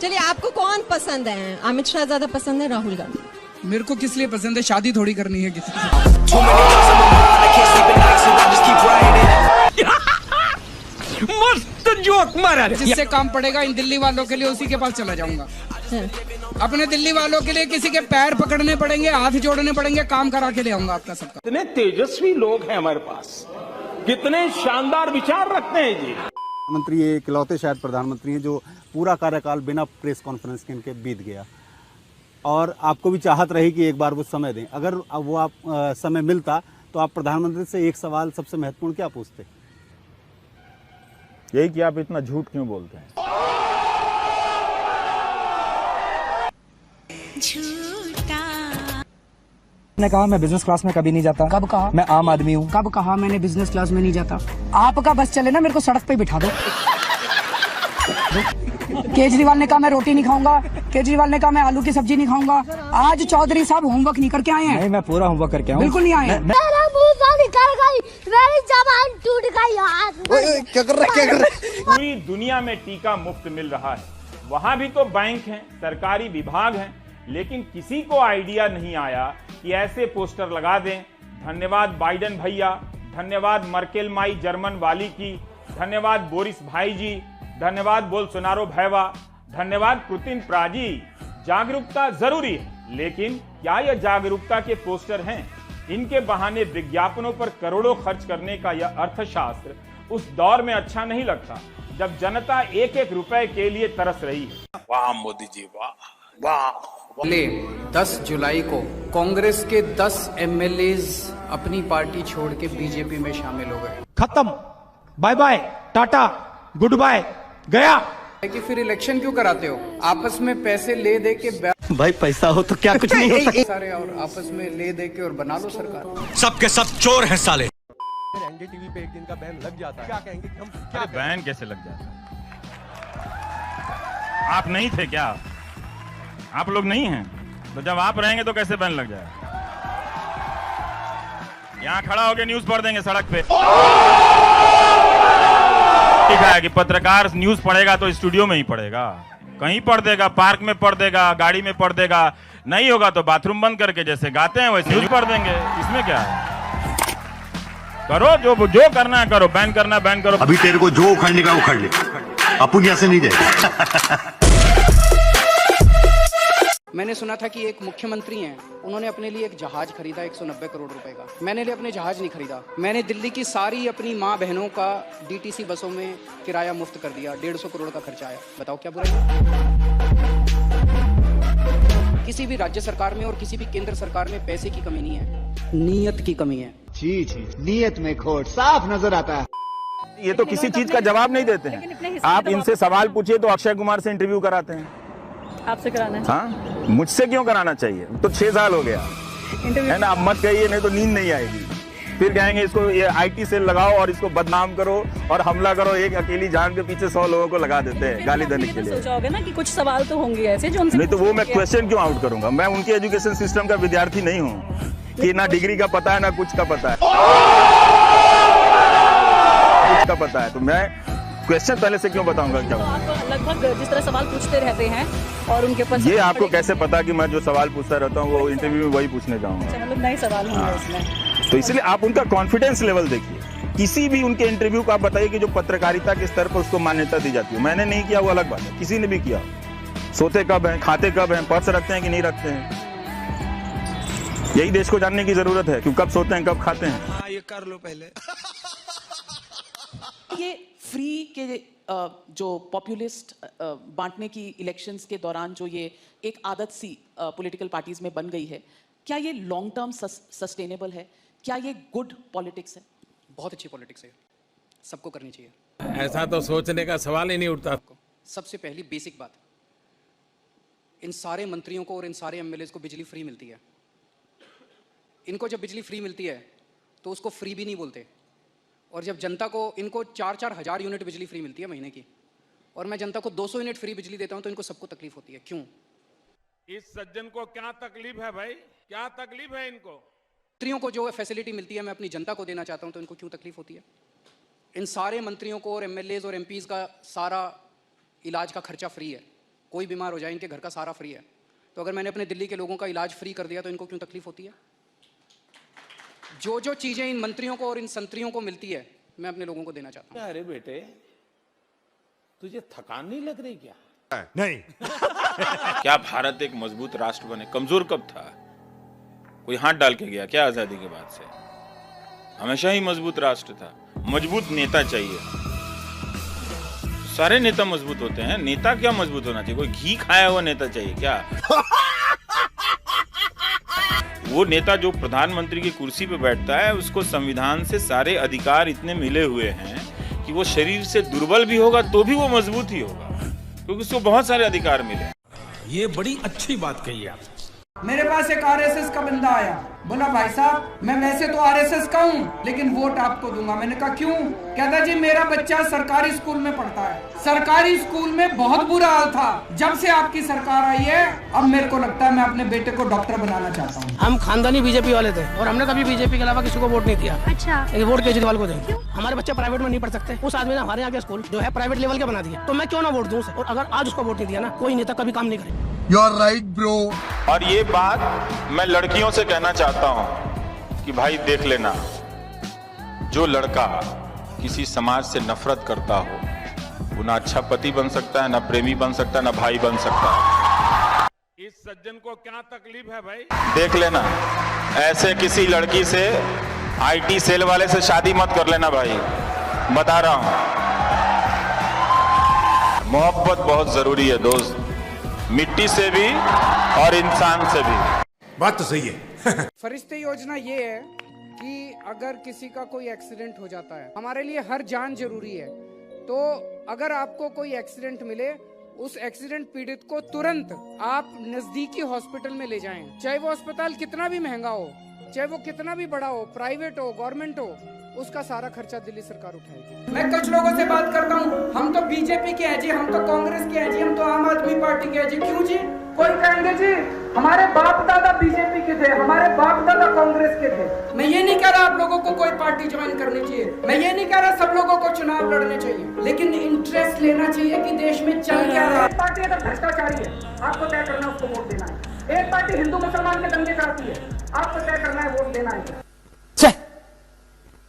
चलिए, आपको कौन पसंद है? अमित शाह ज्यादा पसंद है, राहुल गांधी? मेरे को किस लिए पसंद है? शादी थोड़ी करनी है किसी से। मस्त जोक मारा। जिससे काम पड़ेगा इन दिल्ली वालों के लिए, उसी के पास चला जाऊंगा। अपने दिल्ली वालों के लिए किसी के पैर पकड़ने पड़ेंगे, हाथ जोड़ने पड़ेंगे, काम करा के ले आऊंगा आपका सबका। कितने तेजस्वी लोग हैं हमारे पास, कितने शानदार विचार रखते हैं जी। प्रधानमंत्री ये इकलौते शायद प्रधानमंत्री हैं जो पूरा कार्यकाल बिना प्रेस कॉन्फ्रेंस के इनके बीत गया। और आपको भी चाहत रही कि एक बार वो समय दें। अगर वो आप समय मिलता तो आप प्रधानमंत्री से एक सवाल सबसे महत्वपूर्ण क्या पूछते? यही कि आप इतना झूठ क्यों बोलते हैं? ने कहा मैं बिजनेस क्लास में कभी नहीं जाता। कब कहा? मैं आम आदमी हूँ। कब कहा मैंने बिजनेस क्लास में नहीं जाता? आपका बस चले ना, मेरे को सड़क पे बिठा दो। केजरीवाल ने कहा मैं रोटी नहीं खाऊंगा, केजरीवाल ने कहा मैं आलू की सब्जी नहीं खाऊंगा। आज चौधरी साहब होमवर्क नहीं करके आए हैं। नहीं, मैं पूरा होमवर्क करके आया हूँ। बिल्कुल नहीं आए हैं। मेरा मुंह से निकल गई, मेरी जबान टूट गई यार। क्या कर रहा है? पूरी दुनिया में टीका मुफ्त मिल रहा है, वहां भी तो बैंक हैं, सरकारी विभाग हैं, लेकिन किसी को आइडिया नहीं आया कि ऐसे पोस्टर लगा दें, धन्यवाद बाइडेन भैया, धन्यवाद मर्केल माई जर्मन वाली की, धन्यवाद बोरिस भाई जी, धन्यवाद बोल्सोनारो भैया, धन्यवाद पुतिन प्राजी। जागरूकता जरूरी है, लेकिन क्या यह जागरूकता के पोस्टर हैं? इनके बहाने विज्ञापनों पर करोड़ों खर्च करने का यह अर्थशास्त्र उस दौर में अच्छा नहीं लगता जब जनता एक एक रुपए के लिए तरस रही है। वाह मोदी जी, वाह वाह। 10 जुलाई को कांग्रेस के 10 एमएलएज अपनी पार्टी छोड़ के बीजेपी में शामिल हो गए। खत्म, बाय बाय, टाटा, गुड बाय, गया। कि फिर इलेक्शन क्यों कराते हो? आपस में पैसे ले दे के भाई पैसा हो तो क्या कुछ नहीं होता। सारे और आपस में ले दे के और बना लो सरकार। सबके सब चोर हैं साले। एनडीटीवी पे एक दिन का बैन लग जाता है, क्या कहेंगे हम? क्या बैन कैसे लग जाता है? आप नहीं थे क्या? आप लोग नहीं हैं तो जब आप रहेंगे तो कैसे बैन लग जाए? यहां खड़ा होकर न्यूज पढ़ देंगे सड़क पे। ठीक है कि पत्रकार न्यूज पढ़ेगा तो स्टूडियो में ही पढ़ेगा, कहीं पढ़ देगा, पार्क में पढ़ देगा, गाड़ी में पढ़ देगा, नहीं होगा तो बाथरूम बंद करके जैसे गाते हैं वैसे न्यूज पढ़ देंगे। इसमें क्या है? करो जो करना है करो, बैन करना है बैन करो। अभी तेरे को जो उखाड़ने का उखाड़ ले, अपन यहाँ से नहीं जाएगा। मैंने सुना था कि एक मुख्यमंत्री हैं, उन्होंने अपने लिए एक जहाज खरीदा 190 करोड़ रुपए का। मैंने लिए अपने जहाज नहीं खरीदा, मैंने दिल्ली की सारी अपनी माँ बहनों का डीटीसी बसों में किराया मुफ्त कर दिया। 150 करोड़ का खर्चा आया। बताओ क्या बुराई है? किसी भी राज्य सरकार में और किसी भी केंद्र सरकार में पैसे की कमी नहीं है, नीयत की कमी है। नीयत में खोट साफ नजर आता है। ये तो किसी चीज का जवाब नहीं देते हैं। आप इनसे सवाल पूछिए तो अक्षय कुमार से इंटरव्यू कराते हैं। आपसे कराना है? हाँ, मुझसे क्यों कराना चाहिए? तो 6 साल हो गया है ना। आप मत कहिए, नहीं तो नींद नहीं आएगी। फिर कहेंगे इसको ये आईटी सेल लगाओ और इसको बदनाम करो और हमला करो। एक अकेली जान के पीछे 100 लोगों को लगा देते हैं गाली देने के लिए। सोचा होगा ना कि कुछ सवाल तो होंगे ऐसे जो नहीं तो वो मैं क्वेश्चन क्यों आउट करूंगा? मैं उनके एजुकेशन सिस्टम का विद्यार्थी नहीं हूँ कि ना डिग्री का पता है ना कुछ का पता है, कुछ का पता है। तो मैं क्वेश्चन पहले से क्यों बताऊंगा? क्या आप लगभग जिस तरह सवाल पूछते रहते हैं और उनके ऊपर ये आपको कैसे पता कि मैं जो सवाल पूछता रहता हूँ वो इंटरव्यू में वही पूछने जाऊंगा? मतलब नए सवाल होंगे उसमें। तो इसलिए आप उनका कॉन्फिडेंस लेवल देखिए। किसी भी उनके इंटरव्यू को आप बताइए कि जो पत्रकारिता के स्तर पर उसको मान्यता दी जाती है। मैंने नहीं किया वो अलग बात है, किसी ने भी किया। सोते कब हैं, खाते कब हैं, पर्स रखते हैं कि नहीं रखते हैं, यही देश को जानने की जरूरत है कि कब सोते हैं कब खाते हैं। ये कर लो पहले। ये फ्री के जो पॉपुलिस्ट बांटने की इलेक्शंस के दौरान जो ये एक आदत सी पॉलिटिकल पार्टीज में बन गई है, क्या ये लॉन्ग टर्म सस्टेनेबल है? क्या ये गुड पॉलिटिक्स है? बहुत अच्छी पॉलिटिक्स है, सबको करनी चाहिए। ऐसा तो सोचने का सवाल ही नहीं उठता। सबसे पहली बेसिक बात, इन सारे मंत्रियों को और इन सारे एमएलएज को बिजली फ्री मिलती है। इनको जब बिजली फ्री मिलती है तो उसको फ्री भी नहीं बोलते। और जब जनता को, इनको 4-4 हज़ार यूनिट बिजली फ्री मिलती है महीने की, और मैं जनता को 200 यूनिट फ्री बिजली देता हूं तो इनको सबको तकलीफ होती है। क्यों? इस सज्जन को क्या तकलीफ है भाई? क्या तकलीफ है इनको? मंत्रियों को जो फैसिलिटी मिलती है मैं अपनी जनता को देना चाहता हूं तो इनको क्यों तकलीफ होती है? इन सारे मंत्रियों को और एमएलएज और एमपीज का सारा इलाज का खर्चा फ्री है। कोई बीमार हो जाए, इनके घर का सारा फ्री है। तो अगर मैंने अपने दिल्ली के लोगों का इलाज फ्री कर दिया तो इनको क्यों तकलीफ होती है? जो जो चीज़ें इन मंत्रियों को और इन संतरियों को मिलती है, मैं अपने लोगों को देना चाहता हूँ। अरे बेटे, तुझे थकान नहीं लग रही क्या? नहीं। क्या भारत एक मजबूत राष्ट्र बने? कमजोर कब था? कोई हाथ डाल के गया क्या आजादी के बाद से? हमेशा ही मजबूत राष्ट्र था। मजबूत नेता चाहिए। सारे नेता मजबूत होते हैं, नेता क्या मजबूत होना चाहिए? कोई घी खाया हुआ नेता चाहिए क्या? वो नेता जो प्रधानमंत्री की कुर्सी पे बैठता है, उसको संविधान से सारे अधिकार इतने मिले हुए हैं कि वो शरीर से दुर्बल भी होगा तो भी वो मजबूत ही होगा, क्योंकि उसको बहुत सारे अधिकार मिले। ये बड़ी अच्छी बात कही आप। मेरे पास एक आरएसएस का बंदा आया, बोला भाई साहब मैं वैसे तो आरएसएस का हूँ लेकिन वोट आपको दूंगा। मैंने कहा क्यों? कहता जी मेरा बच्चा सरकारी स्कूल में पढ़ता है, सरकारी स्कूल में बहुत बुरा हाल था, जब से आपकी सरकार आई है अब मेरे को लगता है मैं अपने बेटे को डॉक्टर बनाना चाहता हूँ। हम खानदानी बीजेपी वाले थे और हमने कभी बीजेपी के अलावा किसी को वोट नहीं दिया। अच्छा, वोट केजरीवाल को देंगे। हमारे बच्चे प्राइवेट में नहीं पढ़ सकते, उस आदमी ने हमारे यहाँ के स्कूल जो है प्राइवेट लेवल के बना दिए, तो मैं क्यों ना वोट दूं? और अगर आज उसको वोट नहीं दिया ना, कोई नेता कभी काम नहीं करेगा। You are right bro. और ये बात मैं लड़कियों से कहना चाहता हूं कि भाई देख लेना, जो लड़का किसी समाज से नफरत करता हो वो ना अच्छा पति बन सकता है, ना प्रेमी बन सकता है, ना भाई बन सकता है। इस सज्जन को क्या तकलीफ है भाई? देख लेना, ऐसे किसी लड़की से, आईटी सेल वाले से शादी मत कर लेना भाई, बता रहा हूं। मोहब्बत बहुत जरूरी है दोस्त, मिट्टी से भी और इंसान से भी। बात तो सही है। फरिश्ते योजना ये है कि अगर किसी का कोई एक्सीडेंट हो जाता है, हमारे लिए हर जान जरूरी है, तो अगर आपको कोई एक्सीडेंट मिले, उस एक्सीडेंट पीड़ित को तुरंत आप नजदीकी हॉस्पिटल में ले जाएं, चाहे वो अस्पताल कितना भी महंगा हो, चाहे वो कितना भी बड़ा हो, प्राइवेट हो, गवर्नमेंट हो, उसका सारा खर्चा दिल्ली सरकार उठाएगी। मैं कुछ लोगों से बात करता हूँ, हम तो बीजेपी के हैं जी, हम तो कांग्रेस के हैं जी, हम तो आम आदमी पार्टी के हैं जी। क्यों जी? कोई कहेंगे जी हमारे बाप दादा बीजेपी के थे, हमारे बाप दादा कांग्रेस के थे। मैं ये नहीं कह रहा आप लोगों को कोई पार्टी ज्वाइन करनी चाहिए, मैं ये नहीं कह रहा सब लोगों को चुनाव लड़ने चाहिए, लेकिन इंटरेस्ट लेना चाहिए कि देश में चल क्या रहा है। एक पार्टी अगर भ्रष्टाचारी है, आपको तय करना उसको वोट देना है। एक पार्टी हिंदू मुसलमान के दंगे कराती है, आपको तय करना है वोट देना है।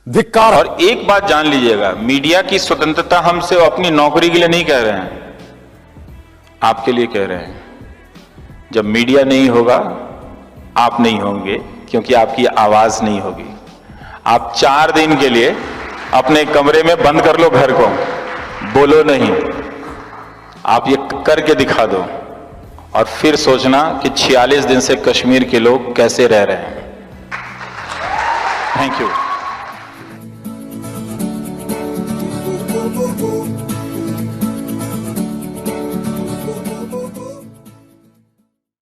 धिक्कार। और एक बात जान लीजिएगा, मीडिया की स्वतंत्रता हम सिर्फ अपनी नौकरी के लिए नहीं कह रहे हैं, आपके लिए कह रहे हैं। जब मीडिया नहीं होगा, आप नहीं होंगे, क्योंकि आपकी आवाज नहीं होगी। आप 4 दिन के लिए अपने कमरे में बंद कर लो घर को, बोलो नहीं। आप ये करके दिखा दो और फिर सोचना कि 46 दिन से कश्मीर के लोग कैसे रह रहे हैं। Thank you.